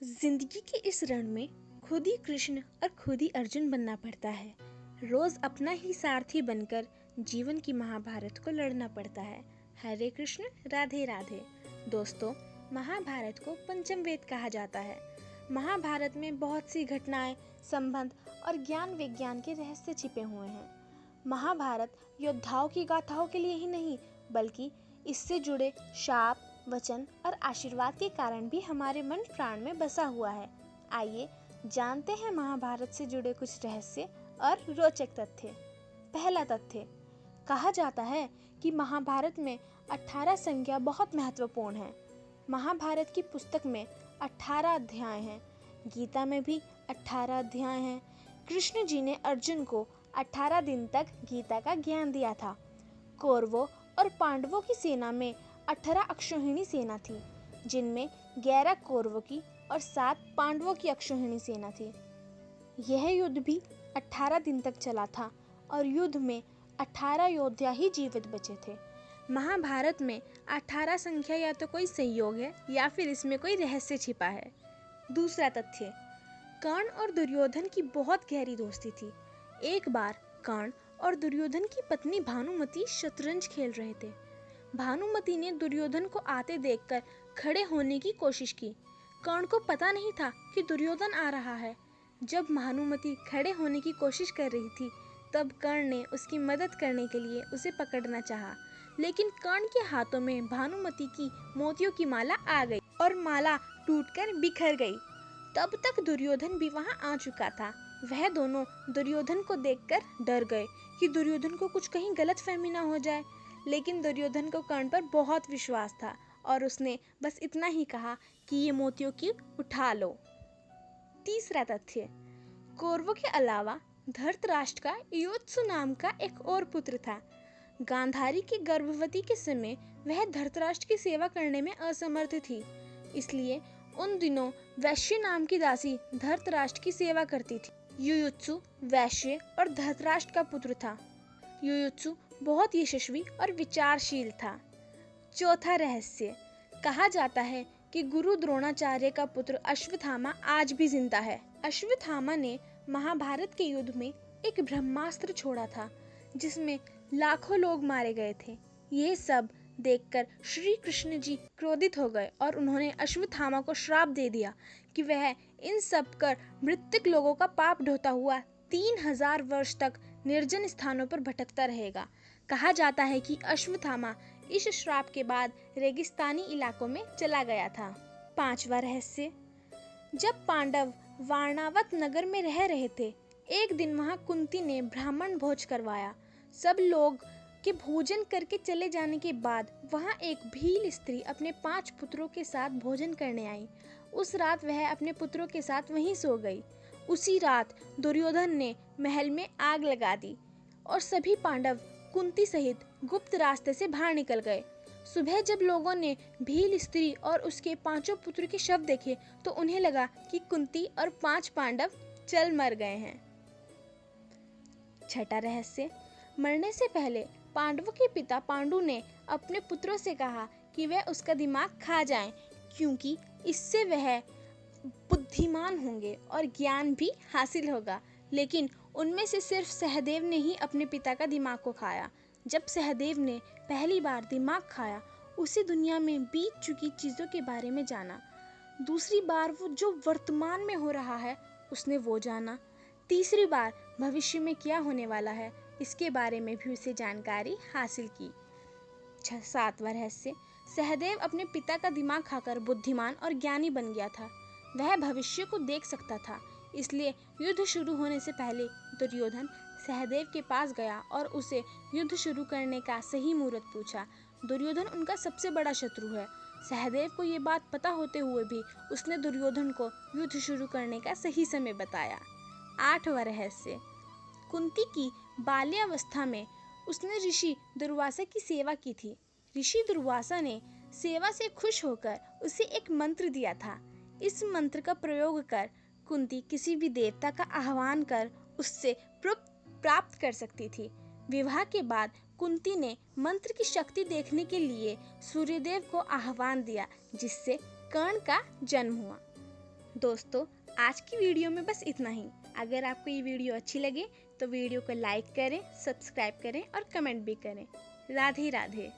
जिंदगी के इस रण में खुद ही कृष्ण और खुद ही अर्जुन बनना पड़ता है। रोज अपना ही सारथी बनकर जीवन की महाभारत को लड़ना पड़ता है। हरे कृष्ण राधे राधे। दोस्तों, महाभारत को पंचम वेद कहा जाता है। महाभारत में बहुत सी घटनाएं, संबंध और ज्ञान विज्ञान के रहस्य छिपे हुए हैं। महाभारत योद्धाओं की गाथाओं के लिए ही नहीं, बल्कि इससे जुड़े शाप, वचन और आशीर्वाद के कारण भी हमारे मन प्राण में बसा हुआ है। आइए जानते हैं महाभारत से जुड़े कुछ रहस्य और रोचक तथ्य। पहला तथ्य, कहा जाता है कि महाभारत में 18 संख्या बहुत महत्वपूर्ण है। महाभारत की पुस्तक में 18 अध्याय हैं। गीता में भी 18 अध्याय हैं। कृष्ण जी ने अर्जुन को 18 दिन तक गीता का ज्ञान दिया था। कौरवों और पांडवों की सेना में 18 अक्षौहिणी सेना थी, जिनमें 11 कौरवों की और 7 पांडवों की अक्षौहिणी सेना थी। यह युद्ध भी 18 दिन तक चला था और युद्ध में 18 योद्धा ही जीवित बचे थे। महाभारत में 18 संख्या या तो कोई संयोग है या फिर इसमें कोई रहस्य छिपा है। दूसरा तथ्य, कर्ण और दुर्योधन की बहुत गहरी दोस्ती थी। एक बार कर्ण और दुर्योधन की पत्नी भानुमति शतरंज खेल रहे थे। भानुमति ने दुर्योधन को आते देखकर खड़े होने की कोशिश की। कर्ण को पता नहीं था कि दुर्योधन आ रहा है। जब भानुमति खड़े होने की कोशिश कर रही थी, तब कर्ण ने उसकी मदद करने के लिए उसे पकड़ना चाहा, लेकिन कर्ण के हाथों में भानुमति की मोतियों की माला आ गई और माला टूटकर बिखर गई। तब तक दुर्योधन भी वहां आ चुका था। वह दोनों दुर्योधन को देखकर डर गए कि दुर्योधन को कुछ कहीं गलतफहमी ना हो जाए, लेकिन दुर्योधन को कर्ण पर बहुत विश्वास था और उसने बस इतना ही कहा कि ये मोतियों की उठा लो। तीसरा तथ्य, कौरवों के अलावा धृतराष्ट्र का युयुत्सु नाम का एक और पुत्र था। गांधारी की गर्भवती के समय वह धृतराष्ट्र की सेवा करने में असमर्थ थी, इसलिए उन दिनों वैश्य नाम की दासी धृतराष्ट्र की सेवा करती थी। युयुत्सु वैश्य और धृतराष्ट्र का पुत्र था। युयुत्सु बहुत यशस्वी और विचारशील था। चौथा रहस्य, कहा जाता है कि गुरु द्रोणाचार्य का पुत्र अश्वत्थामा आज भी जिंदा है। अश्वत्थामा ने महाभारत के युद्ध में एक ब्रह्मास्त्र छोड़ा था, जिसमें लाखों लोग मारे गए थे। ये सब देखकर श्री कृष्ण जी क्रोधित हो गए और उन्होंने अश्वत्थामा को श्राप दे दिया कि वह इन सब कर मृतक लोगों का पाप ढोता हुआ 3000 वर्ष तक निर्जन स्थानों पर भटकता रहेगा। कहा जाता है कि अश्वत्थामा इस श्राप के बाद रेगिस्तानी इलाकों में चला गया था। पांचवा रहस्य, जब पांडव वारणावत नगर में रह रहे थे, एक दिन वहां कुंती ने ब्राह्मण भोज करवाया। सब लोग के भोजन करके चले जाने के बाद वहां एक भील स्त्री अपने 5 पुत्रों के साथ भोजन करने आई। उस रात वह अपने पुत्रों के साथ वहीं सो गई। उसी रात दुर्योधन ने महल में आग लगा दी और सभी पांडव कुंती सहित गुप्त रास्ते से बाहर निकल गए। सुबह जब लोगों ने भील स्त्री और उसके 5 पुत्र के शव देखे, तो उन्हें लगा कि कुंती और 5 पांडव चल मर गए हैं। छठा रहस्य, मरने से पहले पांडवों के पिता पांडु ने अपने पुत्रों से कहा कि वे उसका दिमाग खा जाएं, क्योंकि इससे वह बुद्धिमान होंगे और ज्ञान भी हासिल होगा। लेकिन उनमें से सिर्फ सहदेव ने ही अपने पिता का दिमाग को खाया। जब सहदेव ने पहली बार दिमाग खाया, उसे दुनिया में बीत चुकी चीजों के बारे में जाना। दूसरी बार वो जो वर्तमान में हो रहा है उसने वो जाना। तीसरी बार भविष्य में क्या होने वाला है इसके बारे में भी उसे जानकारी हासिल की। 7वां रहस्य, सहदेव अपने पिता का दिमाग खाकर बुद्धिमान और ज्ञानी बन गया था। वह भविष्य को देख सकता था, इसलिए युद्ध शुरू होने से पहले दुर्योधन सहदेव के पास गया और उसे युद्ध शुरू करने का सही मुहूर्त पूछा। दुर्योधन उनका सबसे बड़ा शत्रु है। सहदेव को ये बात पता होते हुए भी उसने दुर्योधन को युद्ध शुरू करने का सही समय बताया। 8वां रहस्य, कुंती की बाल्यावस्था में उसने ऋषि दुर्वासा की सेवा की थी। ऋषि दुर्वासा ने सेवा से खुश होकर उसे एक मंत्र दिया था। इस मंत्र का प्रयोग कर कुंती किसी भी देवता का आह्वान कर उससे प्राप्त कर सकती थी। विवाह के बाद कुंती ने मंत्र की शक्ति देखने के लिए सूर्यदेव को आह्वान दिया, जिससे कर्ण का जन्म हुआ। दोस्तों, आज की वीडियो में बस इतना ही। अगर आपको ये वीडियो अच्छी लगे तो वीडियो को लाइक करें, सब्सक्राइब करें और कमेंट भी करें। राधे राधे।